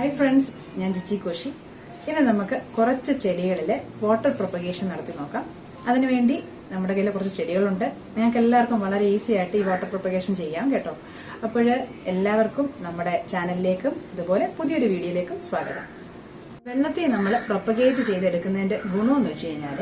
Hi friends, ഞാൻ ജിജി കോശി. ഇന്ന് നമുക്ക് കുറച്ച് ചെടികളിൽ വാട്ടർ പ്രൊപ്പഗേഷൻ നടത്തി നോക്കാം. അതിനുവേണ്ടി നമ്മുടെ കയ്യിൽ കുറച്ച് ചെടികളുണ്ട്. നിങ്ങൾക്ക് എല്ലാവർക്കും വളരെ ഈസി ആയിട്ട് ഈ വാട്ടർ പ്രൊപ്പഗേഷൻ ചെയ്യാം കേട്ടോ. അപ്പോൾ എല്ലാവർക്കും നമ്മുടെ ചാനലിലേക്കും ഇതുപോലെ പുതിയൊരു വീഡിയോയിലേക്കും സ്വാഗതം. വെള്ളത്തെ നമ്മൾ പ്രൊപ്പഗേറ്റ് ചെയ്തെടുക്കുന്നതിന്റെ ഗുണമെന്ന് വെച്ച് കഴിഞ്ഞാൽ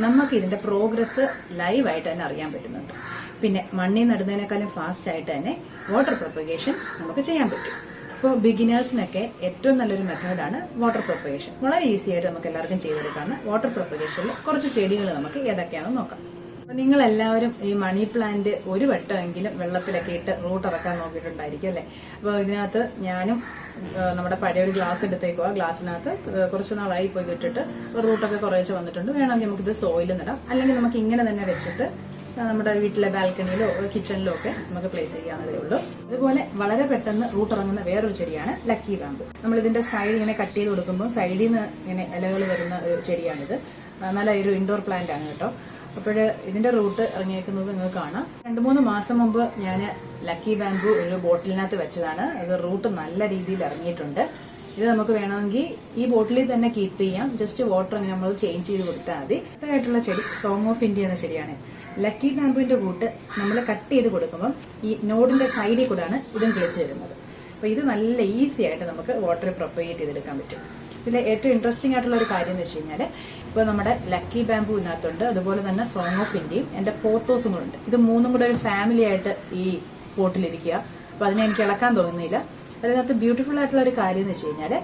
നമുക്ക് ഇതിന്റെ പ്രോഗ്രസ് ലൈവായിട്ട് തന്നെ അറിയാൻ പറ്റുന്നുണ്ട്. പിന്നെ മണ്ണിൽ നടുന്നതിനേക്കാളും ഫാസ്റ്റ് ആയിട്ട് തന്നെ വാട്ടർ പ്രൊപ്പഗേഷൻ നമുക്ക് ചെയ്യാൻ പറ്റും. ഇപ്പോൾ ബിഗിനേഴ്സിനൊക്കെ ഏറ്റവും നല്ലൊരു മെത്തേഡാണ് വാട്ടർ പ്രൊപ്പഗേഷൻ. വളരെ ഈസി ആയിട്ട് നമുക്ക് എല്ലാവർക്കും ചെയ്തെടുക്കാവുന്ന വാട്ടർ പ്രൊപ്പഗേഷനിൽ കുറച്ച് ചെടികൾ നമുക്ക് ഏതൊക്കെയാണെന്ന് നോക്കാം. അപ്പോൾ നിങ്ങൾ എല്ലാവരും ഈ മണി പ്ലാന്റ് ഒരു വട്ടമെങ്കിലും വെള്ളത്തിലൊക്കെ ഇട്ട് റൂട്ട് ഇറക്കാൻ നോക്കിയിട്ടുണ്ടായിരിക്കും അല്ലേ? അപ്പോൾ ഇതിനകത്ത് ഞാനും നമ്മുടെ പഴയ ഒരു ഗ്ലാസ് എടുത്തേക്കുക, ഗ്ലാസ്സിനകത്ത് കുറച്ച് നാളായി പോയി ഇട്ടിട്ട് റൂട്ടൊക്കെ കുറേശ്ശെ വന്നിട്ടുണ്ട്. വേണമെങ്കിൽ നമുക്കിത് സോയിൽ നടാം, അല്ലെങ്കിൽ നമുക്ക് ഇങ്ങനെ തന്നെ വെച്ചിട്ട് നമ്മുടെ വീട്ടിലെ ബാൽക്കണിയിലോ കിച്ചണിലോ ഒക്കെ നമുക്ക് പ്ലേസ് ചെയ്യാവുന്നതേ ഉള്ളൂ. അതുപോലെ വളരെ പെട്ടെന്ന് റൂട്ട് ഇറങ്ങുന്ന വേറൊരു ചെടിയാണ് ലക്കി ബാമ്പു. നമ്മൾ ഇതിന്റെ സൈഡ് ഇങ്ങനെ കട്ട് ചെയ്ത് കൊടുക്കുമ്പോൾ സൈഡിൽ നിന്ന് ഇങ്ങനെ ഇലകൾ വരുന്ന ഒരു ചെടിയാണിത്. നല്ല ഒരു ഇൻഡോർ പ്ലാന്റ് ആണ് കേട്ടോ. അപ്പോൾ ഇതിന്റെ റൂട്ട് ഇറങ്ങിയേക്കുന്നത് നിങ്ങൾക്ക് കാണാം. 2-3 മാസം മുമ്പ് ഞാൻ ലക്കി ബാമ്പു ഒരു ബോട്ടിലിനകത്ത് വെച്ചതാണ്. അത് റൂട്ട് നല്ല രീതിയിൽ ഇറങ്ങിയിട്ടുണ്ട്. ഇത് നമുക്ക് വേണമെങ്കിൽ ഈ ബോട്ടിലിൽ തന്നെ കീപ്പ് ചെയ്യാം. ജസ്റ്റ് വാട്ടർ നമ്മൾ ചേഞ്ച് ചെയ്ത് കൊടുത്താൽ മതി. ഇതായിട്ടുള്ള ചെടി സോങ് ഓഫ് ഇന്ത്യ എന്ന ചെടിയാണ്. ലക്കി ബാമ്പുവിന്റെ കൂട്ട് നമ്മൾ കട്ട് ചെയ്ത് കൊടുക്കുമ്പോൾ ഈ നോഡിന്റെ സൈഡിൽ കൂടെയാണ് ഇതും കിളിച്ചു വരുന്നത്. അപ്പൊ ഇത് നല്ല ഈസി ആയിട്ട് നമുക്ക് വാട്ടർ പ്രൊപ്പഗേറ്റ് ചെയ്തെടുക്കാൻ പറ്റും. ഇതിലെ ഏറ്റവും ഇൻട്രസ്റ്റിംഗ് ആയിട്ടുള്ള ഒരു കാര്യം എന്ന് വെച്ച് കഴിഞ്ഞാൽ ഇപ്പൊ നമ്മുടെ ലക്കി ബാമ്പു ഇതിനകത്തുണ്ട്, അതുപോലെ തന്നെ സോങ് ഓഫ് ഇന്ത്യയും എന്റെ പോത്തോസും കൂടെ ഉണ്ട്. ഇത് മൂന്നും കൂടെ ഒരു ഫാമിലി ആയിട്ട് ഈ പോട്ടിലിരിക്കുക. അപ്പൊ അതിനെ എനിക്ക് ഇളക്കാൻ തോന്നുന്നില്ല. അതിനകത്ത് ബ്യൂട്ടിഫുൾ ആയിട്ടുള്ള ഒരു കാര്യം എന്ന് വെച്ച് കഴിഞ്ഞാല്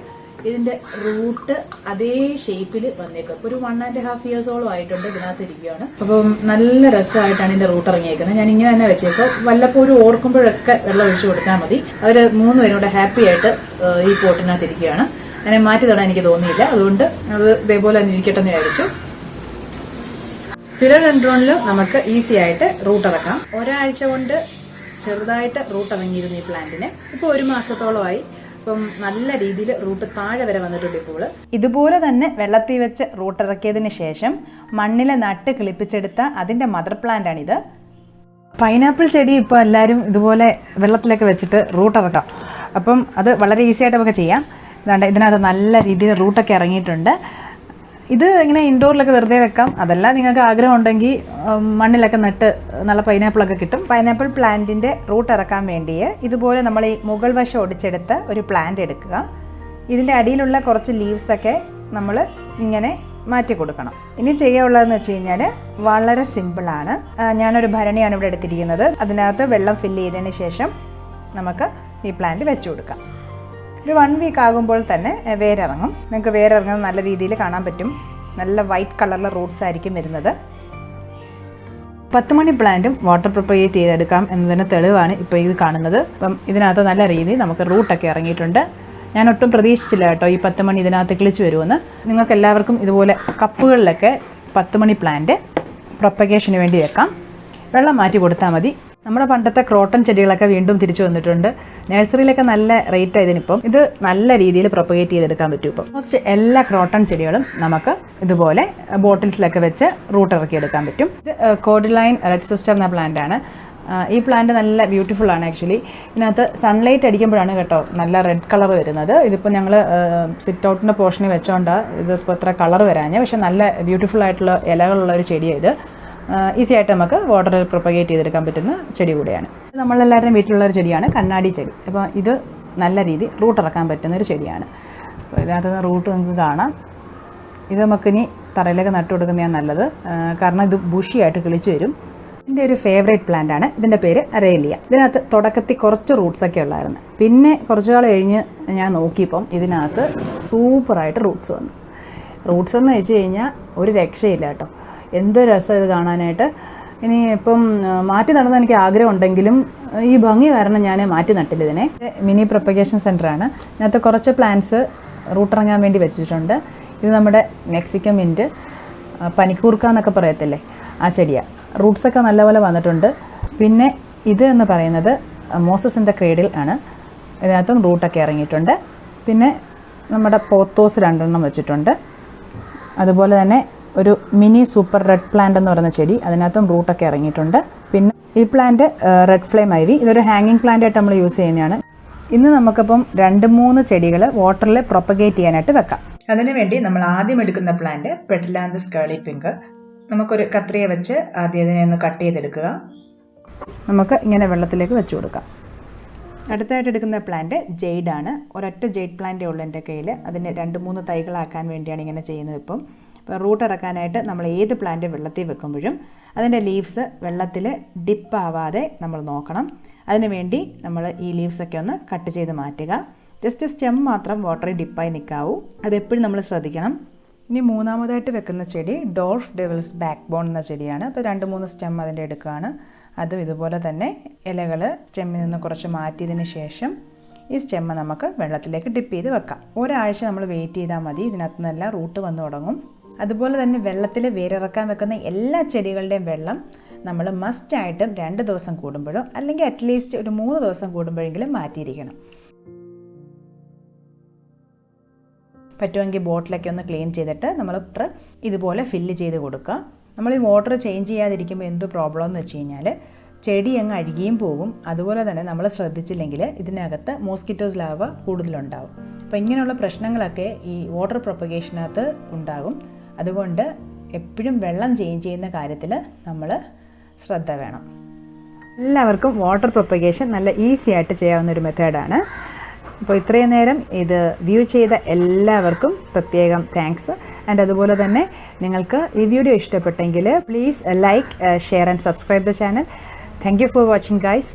ഇതിന്റെ റൂട്ട് അതേ ഷേപ്പിൽ വന്നേക്കും. ഒരു 1.5 ഇയേഴ്സോളം ആയിട്ടുണ്ട് ഇതിനകത്ത് ഇരിക്കുകയാണ്. അപ്പം നല്ല രസമായിട്ടാണ് ഇതിന്റെ റൂട്ട് ഇറങ്ങിയേക്കുന്നത്. ഞാൻ ഇങ്ങനെ തന്നെ വെച്ചേക്കും. വല്ലപ്പോഴും ഓർക്കുമ്പോഴൊക്കെ വെള്ളം ഒഴിച്ചു കൊടുത്താൽ മതി. അവര് 3 പേരും കൂടെ ഹാപ്പി ആയിട്ട് ഈ പോട്ടിനകത്ത് ഇരിക്കുകയാണ്. അതിനെ മാറ്റി തൊടാൻ എനിക്ക് തോന്നിയില്ല, അതുകൊണ്ട് അത് ഇതേപോലെ തന്നെ ഇരിക്കട്ടെ എന്ന് വിചാരിച്ചു. ഫിലോഡെൻഡ്രോണിലും നമുക്ക് ഈസി ആയിട്ട് റൂട്ട് ഇറക്കാം. ഒരാഴ്ച കൊണ്ട് ചെറുതായിട്ട് റൂട്ട് ഇറങ്ങിയിരുന്നു ഈ പ്ലാന്റിന്. ഇപ്പൊ 1 മാസത്തോളമായി. ഇപ്പം നല്ല രീതിയിൽ റൂട്ട് താഴെ വരെ വന്നിട്ടുണ്ട്. ഇപ്പോൾ ഇതുപോലെ തന്നെ വെള്ളത്തിൽ വെച്ച് റൂട്ട് ഇറക്കിയതിന് ശേഷം മണ്ണിലെ നട്ട് കിളിപ്പിച്ചെടുത്ത അതിന്റെ മദർ പ്ലാന്റ് ആണിത്. പൈനാപ്പിൾ ചെടി ഇപ്പോൾ എല്ലാവരും ഇതുപോലെ വെള്ളത്തിലൊക്കെ വെച്ചിട്ട് റൂട്ട് ഇറക്കാം. അപ്പം അത് വളരെ ഈസി ആയിട്ട് നമുക്ക് ചെയ്യാം. ഇതാണ്ട് ഇതിനകത്ത് നല്ല രീതിയിൽ റൂട്ടൊക്കെ ഇറങ്ങിയിട്ടുണ്ട്. ഇത് ഇങ്ങനെ ഇൻഡോറിലൊക്കെ വെറുതെ വെക്കാം. അതല്ല നിങ്ങൾക്ക് ആഗ്രഹം ഉണ്ടെങ്കിൽ മണ്ണിലൊക്കെ നട്ട് നല്ല പൈനാപ്പിളൊക്കെ കിട്ടും. പൈനാപ്പിൾ പ്ലാന്റിൻ്റെ റൂട്ട് ഇറക്കാൻ വേണ്ടി ഇതുപോലെ നമ്മൾ ഈ മുകൾ വശം ഒടിച്ചെടുത്ത് ഒരു പ്ലാന്റ് എടുക്കുക. ഇതിൻ്റെ അടിയിലുള്ള കുറച്ച് ലീവ്സൊക്കെ നമ്മൾ ഇങ്ങനെ മാറ്റി കൊടുക്കണം. ഇനി ചെയ്യാനുള്ളതെന്ന് വെച്ച് കഴിഞ്ഞാൽ വളരെ സിമ്പിളാണ്. ഞാനൊരു ഭരണിയാണ് ഇവിടെ എടുത്തിരിക്കുന്നത്. അതിനകത്ത് വെള്ളം ഫില്ല് ചെയ്തതിന് ശേഷം നമുക്ക് ഈ പ്ലാന്റ് വെച്ചു കൊടുക്കാം. ഒരു 1 വീക്ക് ആകുമ്പോൾ തന്നെ വേരിറങ്ങും. നിങ്ങൾക്ക് വേരിറങ്ങുന്നത് നല്ല രീതിയിൽ കാണാൻ പറ്റും. നല്ല വൈറ്റ് കളറിലെ റൂട്ട്സ് ആയിരിക്കും വരുന്നത്. 10 മണി പ്ലാന്റും വാട്ടർ പ്രൊപ്പഗേറ്റ് ചെയ്തെടുക്കാം എന്നതിന് തെളിവാണ് ഇപ്പോൾ ഇത് കാണുന്നത്. അപ്പം ഇതിനകത്ത് നല്ല രീതിയിൽ നമുക്ക് റൂട്ടൊക്കെ ഇറങ്ങിയിട്ടുണ്ട്. ഞാൻ ഒട്ടും പ്രതീക്ഷിച്ചില്ല കേട്ടോ ഈ 10 മണി ഇതിനകത്ത് കിളിച്ചു വരുമെന്ന്. നിങ്ങൾക്ക് എല്ലാവർക്കും ഇതുപോലെ കപ്പുകളിലൊക്കെ 10 മണി പ്ലാന്റ് പ്രൊപ്പഗേഷന് വേണ്ടി വെക്കാം. വെള്ളം മാറ്റി കൊടുത്താൽ മതി. നമ്മുടെ പണ്ടത്തെ ക്രോട്ടൺ ചെടികളൊക്കെ വീണ്ടും തിരിച്ചു വന്നിട്ടുണ്ട്. നഴ്സറിയിലൊക്കെ നല്ല റേറ്റ് ആയതിനിപ്പം ഇത് നല്ല രീതിയിൽ പ്രൊപ്പഗേറ്റ് ചെയ്തെടുക്കാൻ പറ്റും. ഇപ്പം ഓൾമോസ്റ്റ് എല്ലാ ക്രോട്ടൺ ചെടികളും നമുക്ക് ഇതുപോലെ ബോട്ടിൽസിലൊക്കെ വെച്ച് റൂട്ട് ഇറക്കിയെടുക്കാൻ പറ്റും. ഇത് കോഡിലൈൻ റെഡ് സിസ്റ്റർ എന്ന പ്ലാന്റ് ആണ്. ഈ പ്ലാന്റ് നല്ല ബ്യൂട്ടിഫുൾ ആണ് ആക്ച്വലി. ഇതിനകത്ത് സൺലൈറ്റ് അടിക്കുമ്പോഴാണ് കേട്ടോ നല്ല റെഡ് കളർ വരുന്നത്. ഇതിപ്പോൾ ഞങ്ങൾ സിറ്റ് ഔട്ടിൻ്റെ പോർഷനിൽ വെച്ചോണ്ടാണ് ഇതിപ്പോൾ ഇത്ര കളർ വരാഞ്ഞ്. പക്ഷെ നല്ല ബ്യൂട്ടിഫുൾ ആയിട്ടുള്ള ഇലകളുള്ള ഒരു ചെടിയാണ് ഇത്. ഈസി ആയിട്ട് നമുക്ക് വാട്ടർ പ്രൊപ്പഗേറ്റ് ചെയ്തെടുക്കാൻ പറ്റുന്ന ചെടി കൂടെയാണ്. നമ്മളെല്ലാവരുടെയും വീട്ടിലുള്ളൊരു ചെടിയാണ് കണ്ണാടി ചെടി. അപ്പോൾ ഇത് നല്ല രീതി റൂട്ട് ഇറക്കാൻ പറ്റുന്നൊരു ചെടിയാണ്. അപ്പോൾ ഇതിനകത്ത് റൂട്ട് നിങ്ങൾക്ക് കാണാം. ഇത് നമുക്കിനി തറയിലേക്ക് നട്ടു കൊടുക്കുന്നതാണ് നല്ലത്. കാരണം ഇത് ബുഷിയായിട്ട് കിളിച്ചു വരും. ഇതിൻ്റെ ഒരു ഫേവറേറ്റ് പ്ലാന്റ് ആണ്. ഇതിൻ്റെ പേര് അരേലിയ. ഇതിനകത്ത് തുടക്കത്തിൽ കുറച്ച് റൂട്ട്സൊക്കെ ഉള്ളായിരുന്നു. പിന്നെ കുറച്ച് നാൾ കഴിഞ്ഞ് ഞാൻ നോക്കിയപ്പം ഇതിനകത്ത് സൂപ്പറായിട്ട് റൂട്ട്സ് വന്നു. റൂട്ട്സ് എന്ന് വെച്ച് കഴിഞ്ഞാൽ ഒരു രക്ഷയില്ല കേട്ടോ. എന്തൊരു രസം ഇത് കാണാനായിട്ട്. ഇനി ഇപ്പം മാറ്റി നടന്ന എനിക്ക് ആഗ്രഹം ഉണ്ടെങ്കിലും ഈ ഭംഗി കാരണം ഞാൻ മാറ്റി നട്ടില്ല ഇതിനെ. മിനി പ്രൊപ്പഗേഷൻ സെൻ്ററാണ്. ഇതിനകത്ത് കുറച്ച് പ്ലാന്റ്സ് റൂട്ട് ഇറങ്ങാൻ വേണ്ടി വെച്ചിട്ടുണ്ട്. ഇത് നമ്മുടെ മെക്സിക്കൻ മിൻറ്റ്, പനിക്കൂർക്ക എന്നൊക്കെ പറയത്തില്ലേ, ആ ചെടിയാണ്. റൂട്ട്സൊക്കെ നല്ലപോലെ വന്നിട്ടുണ്ട്. പിന്നെ ഇത് എന്ന് പറയുന്നത് മോസസിൻ്റെ ക്രേഡിൽ ആണ്. ഇതിനകത്തും റൂട്ടൊക്കെ ഇറങ്ങിയിട്ടുണ്ട്. പിന്നെ നമ്മുടെ പോത്തോസ് 2 വെച്ചിട്ടുണ്ട്. അതുപോലെ തന്നെ ഒരു മിനി സൂപ്പർ റെഡ് പ്ലാന്റ് എന്ന് പറയുന്ന ചെടി, അതിനകത്തും റൂട്ടൊക്കെ ഇറങ്ങിയിട്ടുണ്ട്. പിന്നെ ഈ പ്ലാന്റ് റെഡ് ഫ്ലെയിം ഐവി. ഇതൊരു ഹാങ്ങിങ് പ്ലാന്റ് ആയിട്ട് നമ്മൾ യൂസ് ചെയ്യുന്നതാണ്. ഇന്ന് നമുക്കപ്പം 2-3 ചെടികൾ വാട്ടറിൽ പ്രൊപ്പഗേറ്റ് ചെയ്യാനായിട്ട് വെക്കാം. അതിനുവേണ്ടി നമ്മൾ ആദ്യം എടുക്കുന്ന പ്ലാന്റ് പെറ്റിലാന്തസ് കേളി പിങ്ക്. നമുക്കൊരു കത്രിക വെച്ച് ആദ്യം ഇതിനെ ഒന്ന് കട്ട് ചെയ്തെടുക്കുക. നമുക്ക് ഇങ്ങനെ വെള്ളത്തിലേക്ക് വെച്ച് കൊടുക്കാം. അടുത്തായിട്ട് എടുക്കുന്ന പ്ലാന്റ് ജെയ്ഡാണ്. ഒരൊറ്റ ജെയ്ഡ് പ്ലാന്റേ ഉള്ളൂ എൻ്റെ കയ്യിൽ. അതിന് 2-3 തൈകളാക്കാൻ വേണ്ടിയാണ് ഇങ്ങനെ ചെയ്യുന്നത്. ഇപ്പോൾ റൂട്ട് ഇറക്കാനായിട്ട് നമ്മൾ ഏത് പ്ലാന്റ് വെള്ളത്തിൽ വെക്കുമ്പോഴും അതിൻ്റെ ലീവ്സ് വെള്ളത്തിൽ ഡിപ്പാവാതെ നമ്മൾ നോക്കണം. അതിനുവേണ്ടി നമ്മൾ ഈ ലീവ്സൊക്കെ ഒന്ന് കട്ട് ചെയ്ത് മാറ്റുക. ജസ്റ്റ് സ്റ്റെം മാത്രം വാട്ടറിൽ ഡിപ്പായി നിൽക്കാവൂ. അതെപ്പോഴും നമ്മൾ ശ്രദ്ധിക്കണം. ഇനി മൂന്നാമതായിട്ട് വെക്കുന്ന ചെടി ഡോർഫ് ഡെവിൾസ് ബാക്ക് ബോൺ എന്ന ചെടിയാണ്. അപ്പോൾ 2-3 സ്റ്റെം അതിൻ്റെ എടുക്കുകയാണ്. അതും ഇതുപോലെ തന്നെ ഇലകൾ സ്റ്റെമ്മിൽ നിന്ന് കുറച്ച് മാറ്റിയതിന് ശേഷം ഈ സ്റ്റെമ്മ് നമുക്ക് വെള്ളത്തിലേക്ക് ഡിപ്പ് ചെയ്ത് വെക്കാം. ഒരാഴ്ച നമ്മൾ വെയിറ്റ് ചെയ്താൽ മതി. ഇതിനകത്ത് നിന്നെല്ലാം റൂട്ട് വന്ന് തുടങ്ങും. അതുപോലെ തന്നെ വെള്ളത്തിൽ വേരിറക്കാൻ വെക്കുന്ന എല്ലാ ചെടികളുടെയും വെള്ളം നമ്മൾ മസ്റ്റായിട്ടും 2 ദിവസം കൂടുമ്പോഴോ അല്ലെങ്കിൽ അറ്റ്ലീസ്റ്റ് ഒരു 3 ദിവസം കൂടുമ്പോഴെങ്കിലും മാറ്റിയിരിക്കണം. പറ്റുമെങ്കിൽ ബോട്ടിലൊക്കെ ഒന്ന് ക്ലീൻ ചെയ്തിട്ട് നമ്മൾ ഇതുപോലെ ഫില്ല് ചെയ്ത് കൊടുക്കുക. നമ്മൾ ഈ വാട്ടർ ചേഞ്ച് ചെയ്യാതിരിക്കുമ്പോൾ എന്ത് പ്രോബ്ലം എന്ന് വെച്ച് കഴിഞ്ഞാൽ ചെടി അങ്ങ് അഴുകിയും പോകും. അതുപോലെ തന്നെ നമ്മൾ ശ്രദ്ധിച്ചില്ലെങ്കിൽ ഇതിനകത്ത് മോസ്കിറ്റോസ് ലാർവ കൂടുതലുണ്ടാവും. അപ്പോൾ ഇങ്ങനെയുള്ള പ്രശ്നങ്ങളൊക്കെ ഈ വാട്ടർ പ്രൊപ്പഗേഷനകത്ത് ഉണ്ടാകും. അതുകൊണ്ട് എപ്പോഴും വെള്ളം ചേഞ്ച് ചെയ്യുന്ന കാര്യത്തിൽ നമ്മൾ ശ്രദ്ധ വേണം. എല്ലാവർക്കും വാട്ടർ പ്രൊപ്പഗേഷൻ നല്ല ഈസി ആയിട്ട് ചെയ്യാവുന്ന ഒരു മെത്തേഡാണ്. അപ്പോൾ ഇത്രയും നേരം ഇത് വ്യൂ ചെയ്ത എല്ലാവർക്കും പ്രത്യേകം താങ്ക്സ്. ആൻഡ് അതുപോലെ തന്നെ നിങ്ങൾക്ക് ഈ വീഡിയോ ഇഷ്ടപ്പെട്ടെങ്കിൽ please like, share and subscribe the channel. Thank you for watching guys.